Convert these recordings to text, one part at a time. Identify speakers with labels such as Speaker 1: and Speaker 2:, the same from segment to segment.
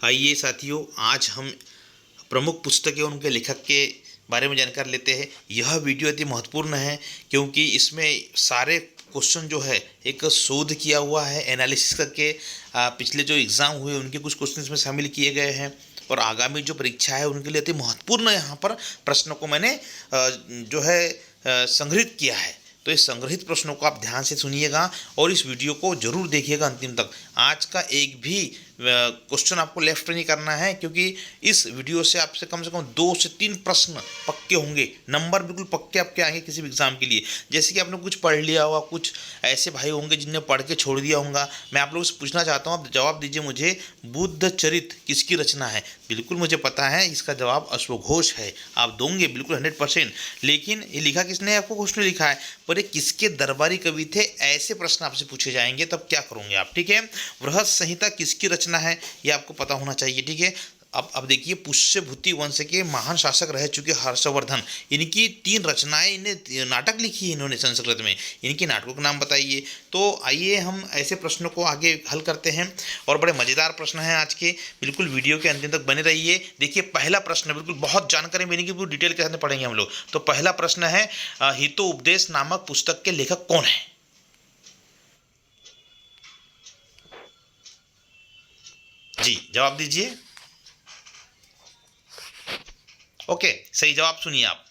Speaker 1: आइए साथियों, आज हम प्रमुख पुस्तकें और उनके लेखक के बारे में जानकारी लेते हैं। यह वीडियो अति महत्वपूर्ण है क्योंकि इसमें सारे क्वेश्चन जो है एक शोध किया हुआ है, एनालिसिस करके पिछले जो एग्ज़ाम हुए उनके कुछ क्वेश्चन इसमें शामिल किए गए हैं और आगामी जो परीक्षा है उनके लिए अति महत्वपूर्ण यहाँ पर प्रश्नों को मैंने जो है संग्रहित किया है। तो इस संग्रहित प्रश्नों को आप ध्यान से सुनिएगा और इस वीडियो को जरूर देखिएगा अंतिम तक। आज का एक भी क्वेश्चन आपको लेफ्ट नहीं करना है क्योंकि इस वीडियो से आपसे कम 2 से 3 प्रश्न पक्के होंगे, नंबर बिल्कुल पक्के आपके आएंगे किसी भी एग्जाम के लिए। जैसे कि आपने कुछ पढ़ लिया होगा, कुछ ऐसे भाई होंगे जिनने पढ़ के छोड़ दिया होगा। मैं आप लोगों से पूछना चाहता हूँ, आप जवाब दीजिए मुझे, बुद्ध चरित किसकी रचना है? बिल्कुल मुझे पता है इसका जवाब अश्वघोष है, आप दोगे बिल्कुल 100%। लेकिन ये लिखा किसने? आपको क्वेश्चन लिखा है, पर ये किसके दरबारी कवि थे? ऐसे प्रश्न आपसे पूछे जाएंगे, तब क्या करोगे आप? ठीक है, बृहत संहिता किसकी रचना है ये आपको पता होना चाहिए। ठीक है, अब देखिए, पुष्यभूति वंश के महान शासक रह चुके हर्षवर्धन, इनकी 3 रचनाएं, इन्हें नाटक लिखी है इन्होंने संस्कृत में। इनके नाटकों का नाम बताइए। तो आइए हम ऐसे प्रश्नों को आगे हल करते हैं और बड़े मज़ेदार प्रश्न हैं आज के। बिल्कुल वीडियो के अंतिम तक बने रहिए। देखिए, पहला प्रश्न बिल्कुल बहुत जानकारी मिलेगी, की पूरी डिटेल के साथ पढ़ेंगे हम लोग। तो पहला प्रश्न है, हितोपदेश नामक पुस्तक के लेखक कौन है? जी, जवाब दीजिए। ओके, सही जवाब सुनिए आप,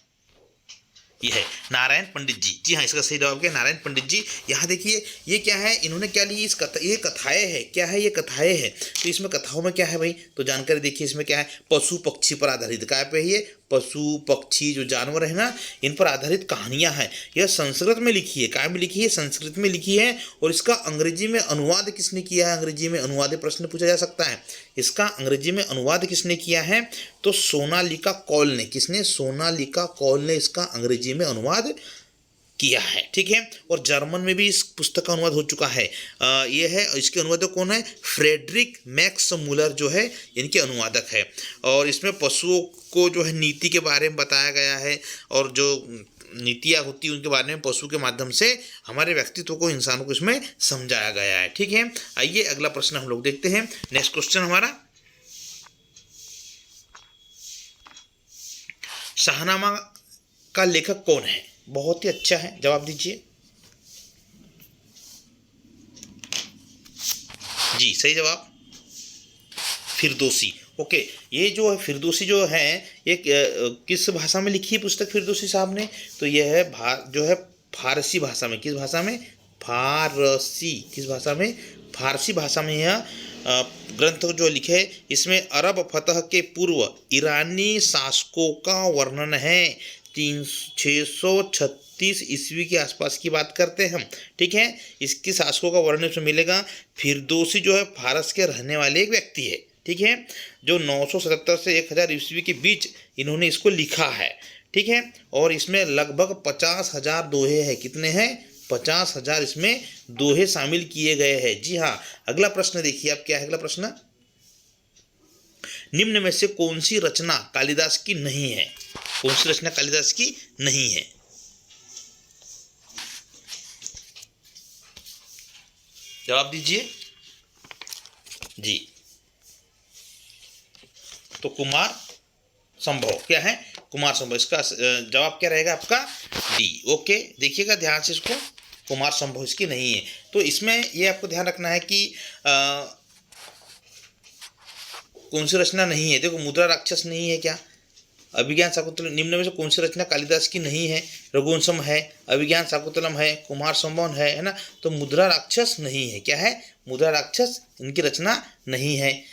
Speaker 1: ये है नारायण पंडित जी। जी हाँ, इसका सही जवाब क्या है? नारायण पंडित जी। यहाँ देखिए, ये क्या है, इन्होंने क्या ली? इस कथा, ये कथाएं है। क्या है? ये कथाएं है। तो इसमें कथाओं में क्या है भाई? तो जानकारी देखिए, इसमें क्या है? पशु पक्षी पर आधारित। क्या पे है ये? पशु पक्षी जो जानवर है ना, इन पर आधारित कहानियां हैं। यह संस्कृत में लिखी है। क्या में लिखी है? संस्कृत में लिखी है। और इसका अंग्रेजी में अनुवाद किसने किया है? अंग्रेजी में अनुवाद प्रश्न पूछा जा सकता है। इसका अंग्रेजी में अनुवाद किसने किया है? तो सोनालिका कौल ने। किसने? सोनालिका कौल ने इसका अंग्रेजी में अनुवाद किया है। ठीक है, और जर्मन में भी इस पुस्तक का अनुवाद हो चुका है। ये है, इसके अनुवादक कौन है? फ्रेडरिक मैक्स मुलर जो है इनके अनुवादक है। और इसमें पशुओं को जो है नीति के बारे में बताया गया है और जो नीतियाँ होती हैं उनके बारे में पशु के माध्यम से हमारे व्यक्तित्व को, इंसानों को इसमें समझाया गया है। ठीक है, आइए अगला प्रश्न हम लोग देखते हैं। नेक्स्ट क्वेश्चन हमारा, शाहनामा का लेखक कौन है? बहुत ही अच्छा है, जवाब दीजिए। जी, सही जवाब फिरदौसी। ओके, ये जो है फिरदौसी जो है, ये किस भाषा में लिखी है पुस्तक फिरदौसी साहब ने? तो यह है जो है फारसी भाषा में। किस भाषा में? फारसी। किस भाषा में? फारसी भाषा में यह ग्रंथ जो लिखे है। इसमें अरब फतह के पूर्व ईरानी शासकों का वर्णन है। 636 ईस्वी के आसपास की बात करते हैं हम। ठीक है, इसके शासकों का वर्णन इसमें मिलेगा। फिरदौसी जो है फारस के रहने वाले एक व्यक्ति है। ठीक है, जो 977 से 1000 ईस्वी के बीच इन्होंने इसको लिखा है। ठीक है, और इसमें लगभग 50,000 दोहे हैं। कितने हैं? 50,000 इसमें दोहे शामिल किए गए हैं। जी हाँ, अगला प्रश्न देखिए आप, क्या है अगला प्रश्न? निम्न में से कौन सी रचना कालिदास की नहीं है? कौन सी रचना कालिदास की नहीं है? जवाब दीजिए। जी, तो कुमार संभव। क्या है? कुमार संभव। इसका जवाब क्या रहेगा आपका? डी। ओके, देखिएगा ध्यान से इसको, कुमार संभव इसकी नहीं है। तो इसमें ये आपको ध्यान रखना है कि कौन सी रचना नहीं है। देखो, मुद्रा राक्षस नहीं है क्या? अभिज्ञान शाकुंतलम। निम्न में से कौन सी रचना कालिदास की नहीं है? रघुवंशम है, अभिज्ञान शाकुंतलम है, कुमार संभव है ना? तो मुद्रा राक्षस नहीं है। क्या है? मुद्रा राक्षस इनकी रचना नहीं है।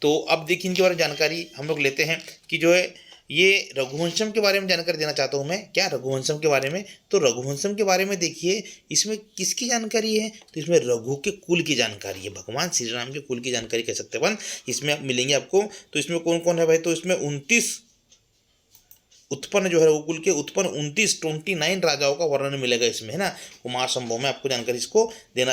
Speaker 1: तो अब देखिए, इनके बारे में जानकारी हम लोग लेते हैं कि जो है ये रघुवंशम के बारे में जानकारी देना चाहता हूँ मैं। क्या? रघुवंशम के बारे में। तो रघुवंशम के बारे में देखिए, इसमें किसकी जानकारी है? तो इसमें रघु के कुल की जानकारी है, भगवान श्री राम के कुल की जानकारी कह सकते हैं अपन। इसमें आप मिलेंगे आपको। तो इसमें कौन कौन है भाई? तो इसमें 29 उत्पन्न जो है रघुकुल के उत्पन्न 29 राजाओं का वर्णन मिलेगा इसमें, है ना? कुमार संभव में आपको जानकारी इसको देना।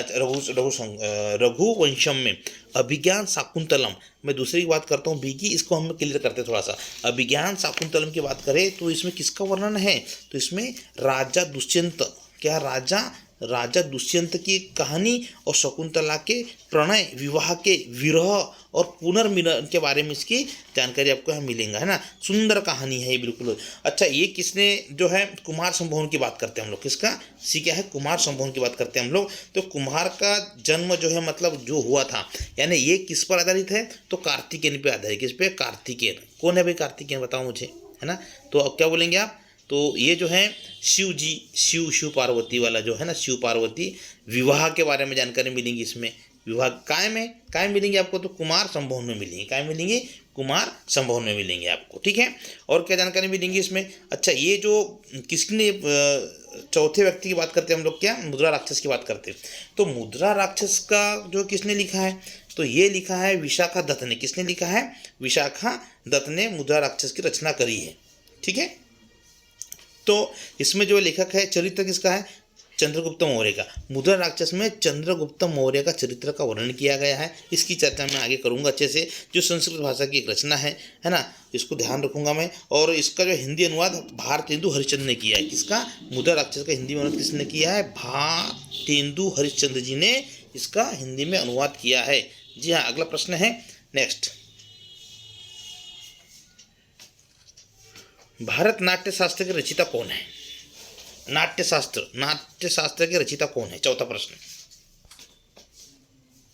Speaker 1: रघुवंशम में अभिज्ञान शाकुंतलम, मैं दूसरी की बात करता हूँ बी की, इसको हम क्लियर करते हैं थोड़ा सा। अभिज्ञान शाकुंतलम की बात करें तो इसमें किसका वर्णन है? तो इसमें राजा दुष्यंत, क्या राजा राजा दुष्यंत की कहानी और शकुंतला के प्रणय, विवाह के विरह और पुनर्मिलन के बारे में इसकी जानकारी आपको यहाँ मिलेगा, है ना। सुंदर कहानी है ये बिल्कुल। अच्छा, ये किसने जो है कुमार संभव की बात करते हैं हम लोग, किसका सी क्या है, कुमार संभव की बात करते हैं हम लोग। तो कुमार का जन्म जो है मतलब जो हुआ था, यानी ये किस पर आधारित है, तो कार्तिकेयन पे आधारित। किस पे, कार्तिकेयन। कौन है भाई कार्तिकेयन, बताओ मुझे, है ना। तो अब क्या बोलेंगे आप, तो ये जो है शिव जी, शिव पार्वती वाला जो है ना, शिव पार्वती विवाह के बारे में जानकारी मिलेंगी इसमें। विवाह काय मिलेंगे आपको, तो कुमार संभव में मिलेंगे। काय मिलेंगे, कुमार संभव में मिलेंगे आपको, ठीक है। और क्या जानकारी मिलेंगी इसमें। अच्छा, ये जो किसने चौथे व्यक्ति की बात करते हैं हम लोग, क्या मुद्रा राक्षस की बात करते हैं। तो मुद्रा राक्षस का जो किसने लिखा है, तो ये लिखा है विशाखा दत्त ने। किसने लिखा है, विशाखा दत्त ने मुद्रा राक्षस की रचना करी है, ठीक है। तो इसमें जो लेखक है, चरित्र किसका है, चंद्रगुप्त मौर्य का। मुद्रा राक्षस में चंद्रगुप्त मौर्य का चरित्र का वर्णन किया गया है। इसकी चर्चा मैं आगे करूंगा अच्छे से। जो संस्कृत भाषा की एक रचना है ना, इसको ध्यान रखूंगा मैं। और इसका जो हिंदी अनुवाद भारतेंदु हरिश्चंद्र ने किया है। किसका, मुद्रा राक्षस का हिंदी में अनुवाद किसने किया है, भारतेंदु हरिश्चंद्र जी ने इसका हिंदी में अनुवाद किया है। जी हाँ, अगला प्रश्न है नेक्स्ट। भारत नाट्य शास्त्र के रचयिता कौन है, नाट्य शास्त्र के रचयिता कौन है, चौथा प्रश्न।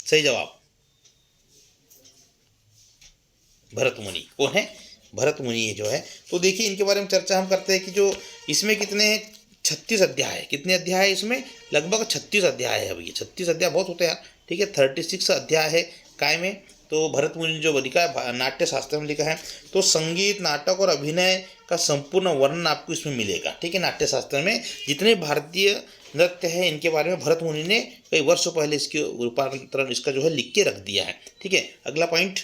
Speaker 1: सही जवाब भरत मुनि। कौन है, भरत मुनि है जो है। तो देखिए इनके बारे में चर्चा हम करते हैं कि जो इसमें कितने 36 अध्याय है। कितने अध्याय है इसमें, लगभग 36 अध्याय है भैया। 36 अध्याय बहुत होते हैं यार, ठीक है। 36 अध्याय है काय में। तो भरत मुनि ने जो लिखा है नाट्य शास्त्र में लिखा है। तो संगीत, नाटक और अभिनय का संपूर्ण वर्णन आपको इसमें मिलेगा, ठीक है। नाट्य शास्त्र में जितने भारतीय नृत्य है इनके बारे में भरत मुनि ने कई वर्षों पहले इसके रूपांतरण इसका जो है लिख के रख दिया है, ठीक है। अगला पॉइंट,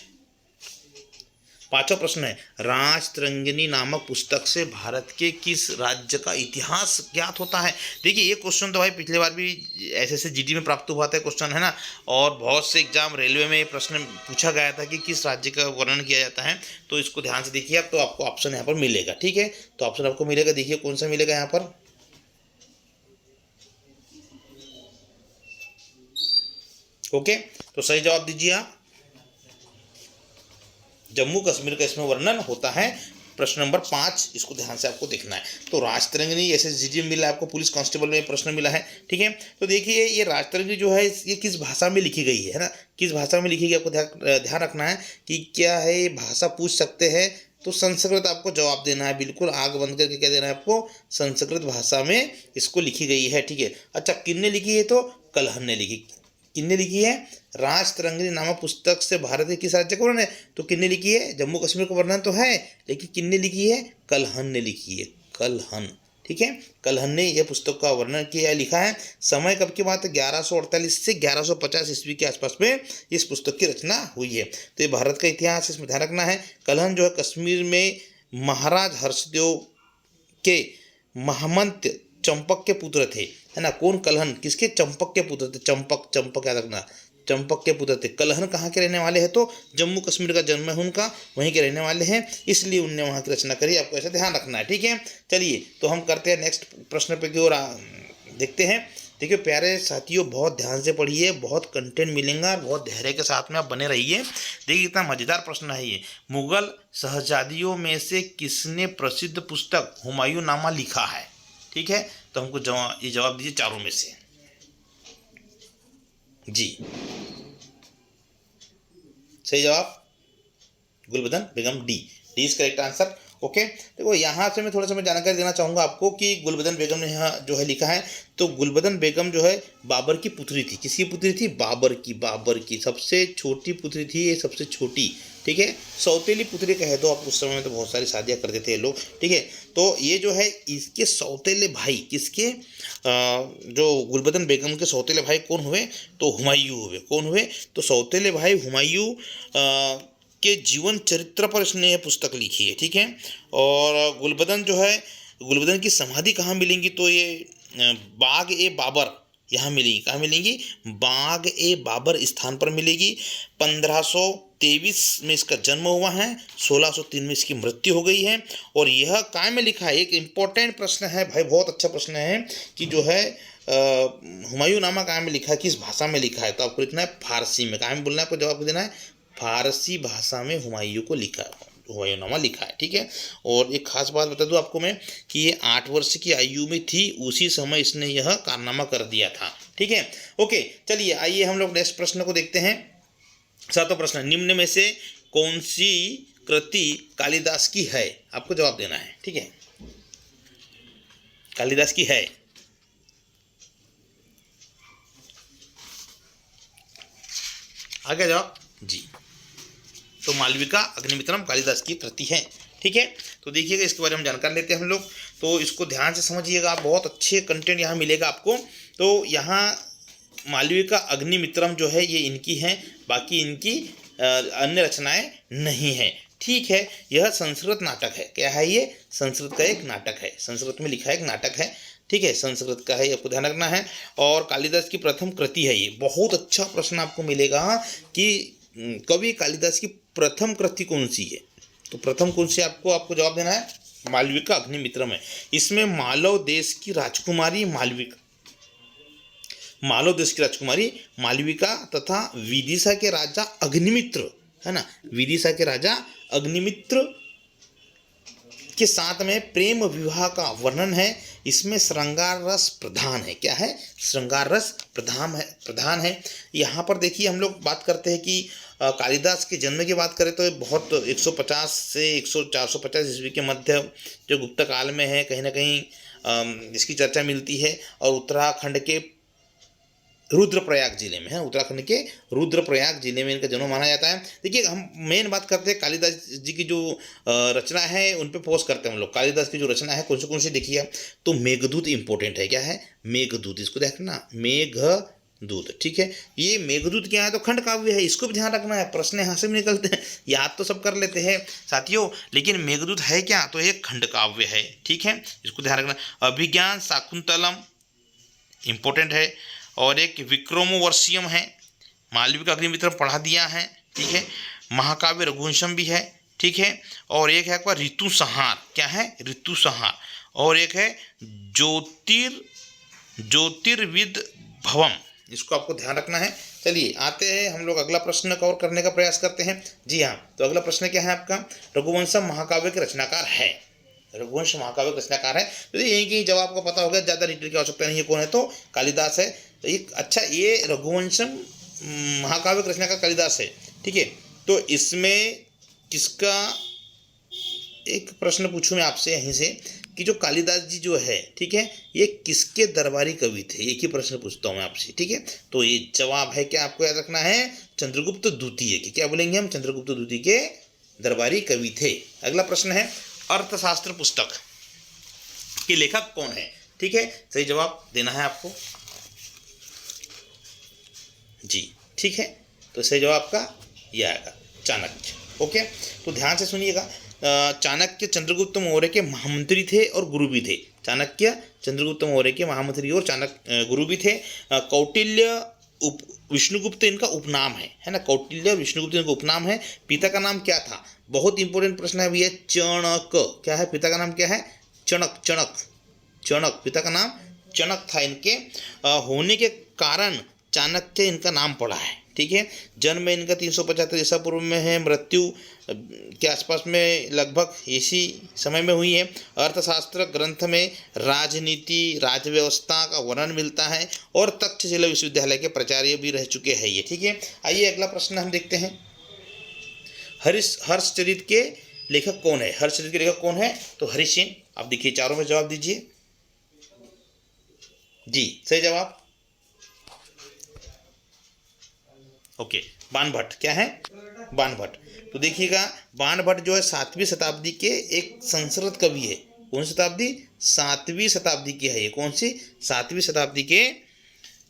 Speaker 1: पांचवा प्रश्न है, राजतरंगिणी नामक पुस्तक से भारत के किस राज्य का इतिहास ज्ञात होता है। देखिए ये क्वेश्चन तो भाई पिछले बार भी ऐसे जीडी में प्राप्त हुआ था क्वेश्चन, है ना। और बहुत से एग्जाम रेलवे में ये प्रश्न पूछा गया था कि किस राज्य का वर्णन किया जाता है। तो इसको ध्यान से देखिए आप, तो आपको ऑप्शन यहाँ पर मिलेगा, ठीक है। तो ऑप्शन आपको मिलेगा, देखिए कौन सा मिलेगा यहाँ पर। ओके, तो सही जवाब दीजिए आप, जम्मू कश्मीर का इसमें वर्णन होता है। प्रश्न नंबर 5, इसको ध्यान से आपको देखना है। तो राजतरंगिणी SSGD में मिला है आपको, पुलिस कांस्टेबल में प्रश्न मिला है, ठीक है। तो देखिए ये राजतरंगिणी जो है ये किस भाषा में लिखी गई है ना, किस भाषा में लिखी गई आपको ध्यान रखना है कि क्या है ये भाषा पूछ सकते हैं। तो संस्कृत आपको जवाब देना है, बिल्कुल आग बंद करके क्या देना है आपको, संस्कृत भाषा में इसको लिखी गई है, ठीक है। अच्छा, किसने लिखी है, तो कलहन ने लिखी। किसने लिखी है, राजतरंगिणी नामक पुस्तक से भारत के किस राज्य का वर्णन है, तो किसने लिखी है, जम्मू कश्मीर का वर्णन तो है, लेकिन किसने लिखी है, कलहन ने लिखी है, कलहन, ठीक है। कलहन ने यह पुस्तक का वर्णन किया, लिखा है। समय कब की बात है, 1148 से 1150 ईस्वी के आसपास में इस पुस्तक की रचना हुई है। तो ये भारत का इतिहास इसमें ध्यान रखना है। कलहन जो है कश्मीर में महाराज हर्षदेव के महमंत चंपक के पुत्र थे, है ना। कौन, कलहन किसके, चंपक के पुत्र थे। चंपक याद रखना, चंपक के पुत्र थे। कलहन कहाँ के रहने वाले हैं, तो जम्मू कश्मीर का जन्म है उनका, वहीं के रहने वाले हैं, इसलिए उनने वहाँ की रचना करी। आपको ऐसा ध्यान रखना है, ठीक है। चलिए तो हम करते हैं नेक्स्ट प्रश्न पे की ओर देखते हैं। देखिए प्यारे साथियों, बहुत ध्यान से पढ़िए, बहुत कंटेंट मिलेगा, बहुत धैर्य के साथ में आप बने रहिए। देखिए कितना मजेदार प्रश्न है ये। मुगल शहजादियों में से किसने प्रसिद्ध पुस्तक हुमायूं नामा लिखा है, ठीक है। तो हमको ये जवाब दीजिए चारों में से। जी, सही जवाब Gulbadan Begum, D is correct answer. Okay, देखो यहाँ से मैं थोड़ा सा मैं जानकारी देना चाहूँगा आपको कि गुलबदन बेगम ने यहाँ जो है लिखा है। तो गुलबदन बेगम जो है बाबर की पुत्री थी। किसकी पुत्री थी, बाबर की सबसे छोटी पुत्री थी ये, सबसे छोटी, ठीक है। सौतेली पुत्री कह दो आप, उस समय में तो बहुत सारी शादियाँ करते थे लोग, ठीक है। तो ये जो है इसके सौतेले भाई, किसके, जो गुलबदन बेगम के सौतेले भाई कौन हुए, तो हुमायूं हुए। कौन हुए, तो सौतेले भाई हुमायूं के जीवन चरित्र पर इसने यह पुस्तक लिखी है, ठीक है। और गुलबदन जो है, गुलबदन की समाधि कहाँ मिलेंगी, तो ये बाग ए बाबर यहाँ मिलेगी, कहाँ मिलेंगी, बाग ए बाबर स्थान पर मिलेगी। 1523 में इसका जन्म हुआ है, 1603 में इसकी मृत्यु हो गई है। और यह काय में लिखा है, एक इम्पोर्टेंट प्रश्न है भाई, बहुत अच्छा प्रश्न है कि जो है हुमायूं नामा काय में लिखा है, किस भाषा में लिखा है, तो आपको लिखना है फारसी में। काय में बोलना है, आपको जवाब देना है फारसी भाषा में हुमायूं को लिखा है, हुमायूंनामा लिखा है, ठीक है। और एक खास बात बता दूं आपको मैं कि ये 8 वर्ष की आयु में थी, उसी समय इसने यह कारनामा कर दिया था, ठीक है। ओके, चलिए आइए हम लोग नेक्स्ट प्रश्न को देखते हैं। 7वां प्रश्न, निम्न में से कौन सी कृति कालिदास की है, आपको जवाब देना है, ठीक है। कालिदास की है, आ गया जवाब जी। तो मालविका अग्निमित्रम कालिदास की कृति है, ठीक है। तो देखिएगा, इसके बारे में जानकारी लेते हैं हम लोग, तो इसको ध्यान से समझिएगा, बहुत अच्छे कंटेंट यहाँ मिलेगा आपको। तो यहाँ मालविका अग्निमित्रम जो है ये इनकी हैं, बाकी इनकी अन्य रचनाएं नहीं हैं, ठीक है। यह संस्कृत नाटक है, क्या है ये, संस्कृत का एक नाटक है, संस्कृत में लिखा एक नाटक है, ठीक है, संस्कृत का है, आपको ध्यान रखना है। और कालिदास की प्रथम कृति है ये। बहुत अच्छा प्रश्न आपको मिलेगा कि कवि कालिदास की प्रथम कृति कौन सी है, तो प्रथम कौन सी आपको जवाब देना है, मालविका अग्निमित्रम है। इसमें मालव देश की राजकुमारी मालविका तथा विदिशा के राजा अग्निमित्र, है ना, विदिशा के राजा अग्निमित्र के साथ में प्रेम विवाह का वर्णन है। इसमें श्रृंगार रस प्रधान है, क्या है, श्रृंगार रस प्रधान है। यहाँ पर देखिए, हम लोग बात करते हैं कि कालिदास के जन्म की बात करें तो बहुत 150 से 450 ईस्वी के मध्य जो गुप्त काल में है, कहीं ना कहीं इसकी चर्चा मिलती है। और उत्तराखंड के रुद्रप्रयाग जिले में है, उत्तराखंड के रुद्रप्रयाग जिले में इनका जन्म माना जाता है। देखिए, हम मेन बात करते हैं कालिदास जी की जो रचना है उन पे फोकस करते हैं हम लोग। कालिदास की जो रचना है कौन सी देखिए, तो मेघदूत इंपॉर्टेंट है, क्या है, मेघदूत, इसको देखना, मेघदूत, ठीक है। ये मेघदूत क्या है, तो खंड काव्य है, इसको भी ध्यान रखना है, प्रश्न यहाँ से भी निकलते हैं, याद तो सब कर लेते हैं साथियों, लेकिन मेघदूत है क्या, तो एक खंड काव्य है, ठीक है, इसको ध्यान रखना। अभिज्ञान शाकुंतलम इंपॉर्टेंट है। और एक विक्रमोर्वशीयम है, मालविका अग्निमित्रम पढ़ा दिया है, ठीक है। महाकाव्य रघुवंशम भी है, ठीक है। और एक है आपका ऋतु संहार, क्या है, ऋतु संहार। और एक है ज्योतिर्विद भवम, इसको आपको ध्यान रखना है। चलिए आते हैं हम लोग अगला प्रश्न कवर करने का प्रयास करते हैं। जी हाँ, तो अगला प्रश्न क्या है आपका, रघुवंशम महाकाव्य के रचनाकार है, रघुवंश महाकाव्य का रचनाकार है। तो यही कि जवाब आपको पता होगा, ज़्यादा डिटेल की आवश्यकता नहीं है, कौन है, तो कालिदास है। तो ये अच्छा, ये रघुवंशम महाकाव्य का रचनाकार कालिदास है, ठीक है। तो इसमें किसका, एक प्रश्न पूछूं मैं आपसे यहीं से कि जो कालिदास जी जो है, ठीक है, ये किसके दरबारी कवि थे, एक ही प्रश्न पूछता हूँ मैं आपसे, ठीक है। तो ये जवाब है क्या, आपको याद रखना है, चंद्रगुप्त द्वितीय के, क्या बोलेंगे हम, चंद्रगुप्त द्वितीय के दरबारी कवि थे। अगला प्रश्न है, अर्थशास्त्र पुस्तक के लेखक कौन है, ठीक है, सही जवाब देना है आपको जी, ठीक है। तो सही जवाब आपका यह आएगा, चाणक्य। ओके, तो ध्यान से सुनिएगा, चाणक्य चंद्रगुप्त मौर्य के महामंत्री थे और गुरु भी थे। चाणक्य चंद्रगुप्त मौर्य के महामंत्री और चाणक्य गुरु भी थे। कौटिल्य विष्णुगुप्त इनका उपनाम है ना, कौटिल्य और विष्णुगुप्त इनका उपनाम है। पिता का नाम क्या था, बहुत इंपॉर्टेंट प्रश्न है भैया, चणक, क्या है, पिता का नाम क्या है, चणक, पिता का नाम चणक था। इनके होने के कारण चाणक्य इनका नाम पड़ा है, ठीक है। जन्म इनका 375 ईसा पूर्व में है, मृत्यु के आसपास में लगभग इसी समय में हुई है। अर्थशास्त्र ग्रंथ में राजनीति राजव्यवस्था का वर्णन मिलता है और तक्षशिला विश्वविद्यालय के प्राचार्य भी रह चुके हैं ये, ठीक है। आइए अगला प्रश्न हम देखते हैं, हर्षचरित के लेखक कौन है, हर्षचरित के लेखक कौन है, तो हरिसेन। आप देखिए चारों में जवाब दीजिए जी, सही जवाब ओके। बाणभट्ट, क्या है, बाणभट्ट। तो देखिएगा, बाणभट्ट जो है 7वीं शताब्दी के एक संस्कृत कवि है। कौन सी शताब्दी, 7वीं शताब्दी के है ये, कौन सी, 7वीं शताब्दी के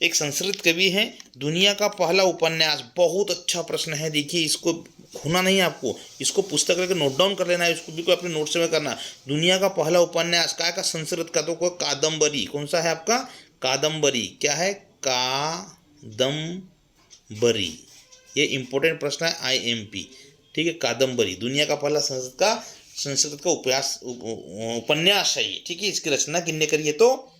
Speaker 1: एक संस्कृत कवि हैं। दुनिया का पहला उपन्यास, बहुत अच्छा प्रश्न है, देखिए इसको खोना नहीं है आपको, इसको पुस्तक लेकर नोट डाउन कर लेना है, इसको भी कोई अपने नोट्स में करना। दुनिया का पहला उपन्यास क्या का, संस्कृत का, तो कोई कादम्बरी, कौन सा है आपका, कादम्बरी, क्या है, कादम्बरी, ये इंपॉर्टेंट प्रश्न है, IMP, ठीक है। कादम्बरी दुनिया का पहला संस्कृत का उपन्यास है ये, ठीक है। इसकी रचना किसने करी है? तो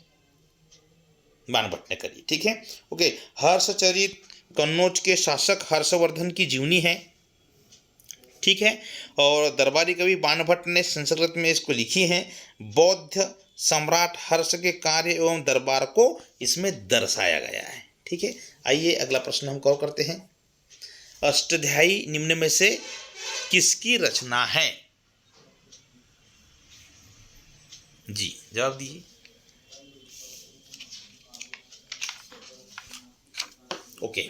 Speaker 1: बाणभट्ट ने करी, ठीक है। ओके, हर्षचरित कन्नौज के शासक हर्षवर्धन की जीवनी है, ठीक है। और दरबारी कवि बाणभट्ट ने संस्कृत में इसको लिखी है। बौद्ध सम्राट हर्ष के कार्य एवं दरबार को इसमें दर्शाया गया है, ठीक है। आइए अगला प्रश्न हम कवर करते हैं। अष्टाध्यायी निम्न में से किसकी रचना है? जी जवाब दीजिए। ओके,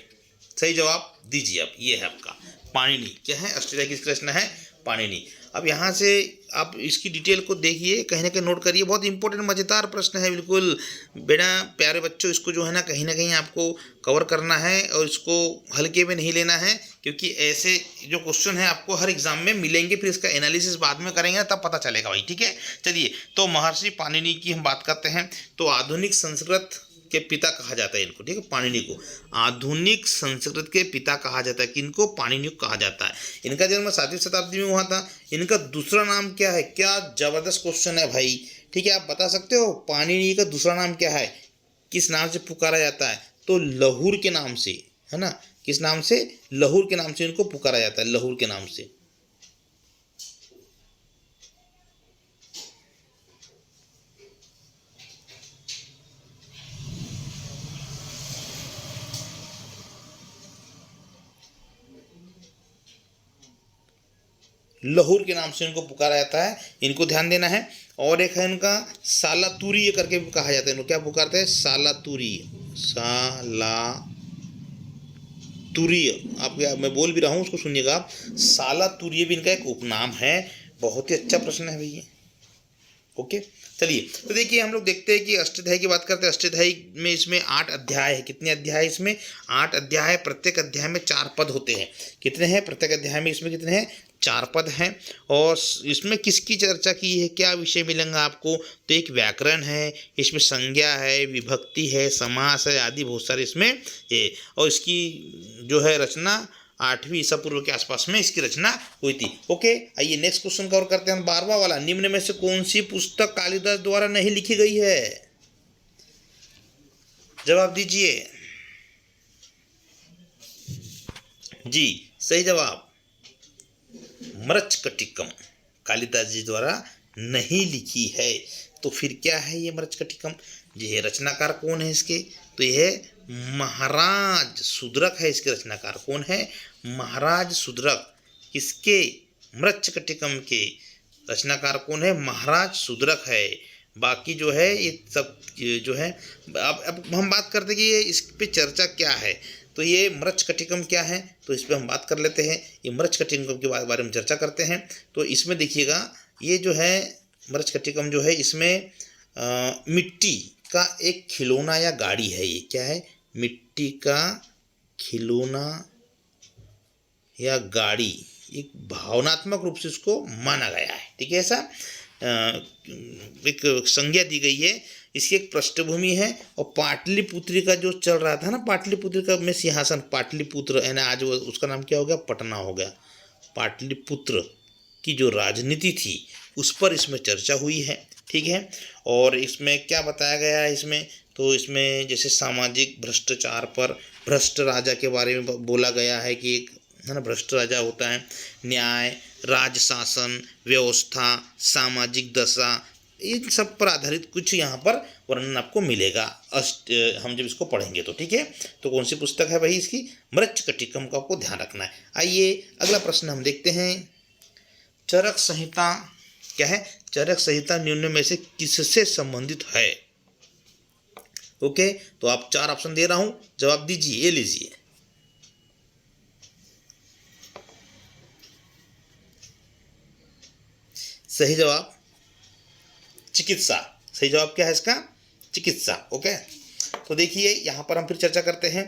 Speaker 1: सही जवाब दीजिए आप। ये है आपका पाणिनि। क्या है? अष्टाध्यायी किसकी रचना है? पाणिनि। अब यहाँ से आप इसकी डिटेल को देखिए, कहीं ना कहीं नोट करिए, बहुत इंपॉर्टेंट मज़ेदार प्रश्न है बिल्कुल। बेटा प्यारे बच्चों, इसको जो है ना कहीं आपको कवर करना है और इसको हल्के में नहीं लेना है, क्योंकि ऐसे जो क्वेश्चन है आपको हर एग्जाम में मिलेंगे, फिर इसका एनालिसिस बाद में करेंगे तब पता चलेगा भाई, ठीक है। चलिए, तो महर्षि पाणिनि की हम बात करते हैं। तो आधुनिक संस्कृत के पिता कहा जाता है इनको, ठीक है, पाणिनि को आधुनिक संस्कृत के पिता कहा जाता है। किनको? पाणिनि को कहा जाता है। इनका जन्म 7वीं शताब्दी में हुआ था। इनका दूसरा नाम क्या है? क्या जबरदस्त क्वेश्चन है भाई, ठीक है। आप बता सकते हो पाणिनि का दूसरा नाम क्या है? किस नाम से पुकारा जाता है? तो लहुर के नाम से, है ना। किस नाम से? लहुर के नाम से इनको पुकारा जाता है, लहुर के नाम से। लहुर के नाम से इनको पुकारा जाता है, इनको ध्यान देना है। और एक है इनका सालातुरीय करके भी कहा जाता है। इनको क्या पुकारते हैं? सालातुरीय, सालातुरीय। आप मैं बोल भी रहा हूँ, उसको सुनिएगा आप। सालातुरीय भी इनका एक उपनाम है। बहुत ही अच्छा प्रश्न है भैया। ओके, चलिए, तो देखिए हम लोग देखते हैं कि अष्टाध्यायी की बात करते हैं। अष्टाध्यायी में इसमें 8 अध्याय है। कितने अध्याय है इसमें? 8 अध्याय है। प्रत्येक अध्याय में 4 पद होते हैं। कितने हैं प्रत्येक अध्याय में? इसमें कितने हैं? 4 पद हैं। और इसमें किसकी चर्चा की है, क्या विषय मिलेंगे आपको? तो एक व्याकरण है, इसमें संज्ञा है, विभक्ति है, समास है, आदि बहुत सारे इसमें ये। और इसकी जो है रचना 8वीं ईसा पूर्व के आसपास में इसकी रचना हुई थी। ओके, आइए नेक्स्ट क्वेश्चन कवर करते हैं। 12वां वाला, निम्न में से कौन सी पुस्तक कालिदास द्वारा नहीं लिखी गई है? जवाब दीजिए। जी सही जवाब, मृच्छकटिकम कालिदास जी द्वारा नहीं लिखी है। तो फिर क्या है ये मृच्छकटिकम? ये रचनाकार कौन है इसके? तो यह महाराज शूद्रक है। इसके रचनाकार कौन है? महाराज शूद्रक। किसके? मृच्छकटिकम के रचनाकार कौन है? महाराज शूद्रक है। बाकी जो है ये सब जो है, अब हम बात करते हैं कि ये इस पे चर्चा क्या है। तो ये मृच्छकटिकम क्या है, तो इस पर हम बात कर लेते हैं। ये मृच्छकटिकम के बारे में चर्चा करते हैं। तो इसमें देखिएगा, ये जो है मृच्छकटिकम जो है, इसमें मिट्टी का एक खिलौना या गाड़ी है। ये क्या है? मिट्टी का खिलौना या गाड़ी, एक भावनात्मक रूप से उसको माना गया है, ठीक है। ऐसा एक संज्ञा दी गई है। इसकी एक पृष्ठभूमि है। और पाटलिपुत्र का जो चल रहा था ना, पाटलिपुत्र का में सिंहासन, पाटलिपुत्र है ना, आज वो उसका नाम क्या हो गया? पटना हो गया। पाटलिपुत्र की जो राजनीति थी उस पर इसमें चर्चा हुई है, ठीक है। और इसमें क्या बताया गया है इसमें? तो इसमें जैसे सामाजिक भ्रष्टाचार पर, भ्रष्ट राजा के बारे में बोला गया है कि एक है ना भ्रष्ट राजा होता है। न्याय, राज शासन व्यवस्था, सामाजिक दशा, इन सब पर आधारित कुछ यहाँ पर वर्णन आपको मिलेगा हम जब इसको पढ़ेंगे तो, ठीक है। तो कौन सी पुस्तक है भाई इसकी? मृच्छकटिकम का आपको ध्यान रखना है। आइए अगला प्रश्न हम देखते हैं। चरक संहिता क्या है? चरक संहिता निम्न में से किससे संबंधित है? ओके, तो आप 4 ऑप्शन दे रहा हूं, जवाब दीजिए। ये लीजिए। सही जवाब चिकित्सा। सही जवाब क्या है इसका? चिकित्सा। ओके, तो देखिए यहाँ पर हम फिर चर्चा करते हैं